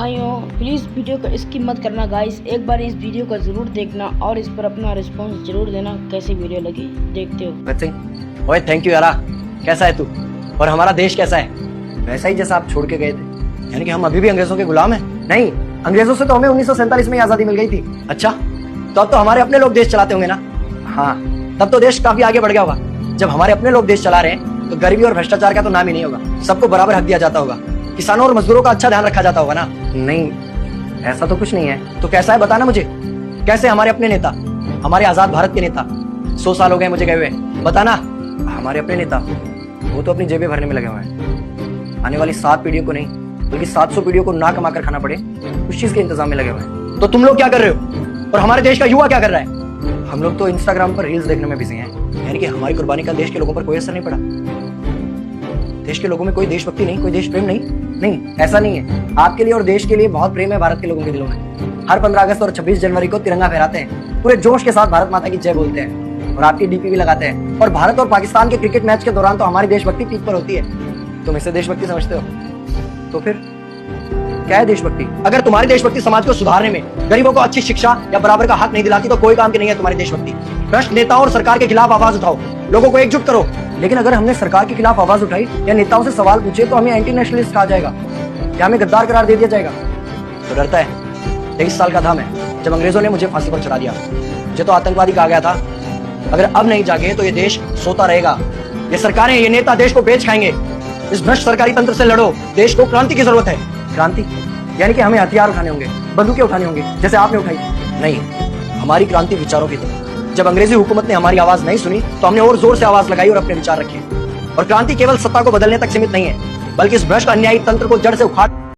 भाइयों please video को skip मत करना गाइस, एक बार इस वीडियो को ज़रूर देखना और इस पर अपना रिस्पांस जरूर देना। कैसी वीडियो लगी देखते हो। ओए थैंक यू यारा, कैसा है तू और हमारा देश कैसा है? वैसा ही जैसा आप छोड़ के गए थे। यानी कि हम अभी भी अंग्रेजों के गुलाम हैं? नहीं, अंग्रेजों से तो हमें 1947 में आजादी मिल गई थी। अच्छा, तो अब तो हमारे अपने लोग देश चलाते होंगे ना? हाँ, तब तो देश काफी आगे बढ़ गया होगा। जब हमारे अपने लोग देश चला रहे हैं तो गरीबी और भ्रष्टाचार का तो नाम ही नहीं होगा। सबको बराबर हक दिया जाता होगा, किसानों और मजदूरों का अच्छा ध्यान रखा जाता होगा ना? नहीं, ऐसा तो कुछ नहीं है। तो कैसा है बताना मुझे, कैसे हमारे अपने नेता, हमारे आजाद भारत के नेता 100 साल हो गए मुझे गए हुए, बताना। हमारे अपने नेता वो तो अपनी जेबें भरने में लगे हुए हैं। आने वाली 7 पीढ़ियों को नहीं बल्कि 700 पीढ़ियों को ना कमा कर खाना पड़े उस चीज के इंतजाम में लगे हुए हैं। तो तुम लोग क्या कर रहे हो और हमारे देश का युवा क्या कर रहा है? हम लोग तो इंस्टाग्राम पर रील्स देखने में बिजी हैं। यानी कि हमारी कुर्बानी का देश के लोगों पर कोई असर नहीं पड़ा। देश के लोगों में कोई देशभक्ति नहीं, कोई देश प्रेम नहीं, ऐसा नहीं है। आपके लिए और देश के लिए बहुत प्रेम है भारत के लोगों के दिलों में। हर 15 अगस्त और 26 जनवरी को तिरंगा फहराते हैं, पूरे जोश के साथ भारत माता की जय बोलते हैं और आपकी डीपी भी लगाते हैं। और भारत और पाकिस्तान के क्रिकेट मैच के दौरान तो हमारी देशभक्ति पीक पर होती है। तुम इसे देशभक्ति समझते हो? तो फिर क्या है देशभक्ति? अगर तुम्हारी देशभक्ति समाज को सुधारने में, गरीबों को अच्छी शिक्षा या बराबर का हक नहीं दिलाती तो कोई काम की नहीं है तुम्हारी देशभक्ति। भ्रष्ट नेताओं और सरकार के खिलाफ आवाज उठाओ, लोगों को एकजुट करो। लेकिन अगर हमने सरकार के खिलाफ आवाज उठाई या नेताओं से सवाल पूछे तो हमें एंटी नेशनलिस्ट कहा जाएगा या हमें गद्दार करार दे दिया जाएगा। तो डरता है। 23 साल का था मैं जब अंग्रेजों ने मुझे फांसी पर चढ़ा दिया। मुझे तो आतंकवादी कहा गया था। अगर अब नहीं जागे तो ये देश सोता रहेगा। ये सरकारें, ये नेता देश को बेच खाएंगे। इस भ्रष्ट सरकारी तंत्र से लड़ो। देश को क्रांति की जरूरत है। क्रांति यानी कि हमें हथियार उठाने होंगे, बंदूकें उठानी होंगी जैसे आपने उठाई। नहीं, हमारी क्रांति विचारों की थी। जब अंग्रेजी हुकूमत ने हमारी आवाज नहीं सुनी तो हमने और जोर से आवाज लगाई और अपने विचार रखे। और क्रांति केवल सत्ता को बदलने तक सीमित नहीं है बल्कि इस भ्रष्ट अन्यायी तंत्र को जड़ से उखाड़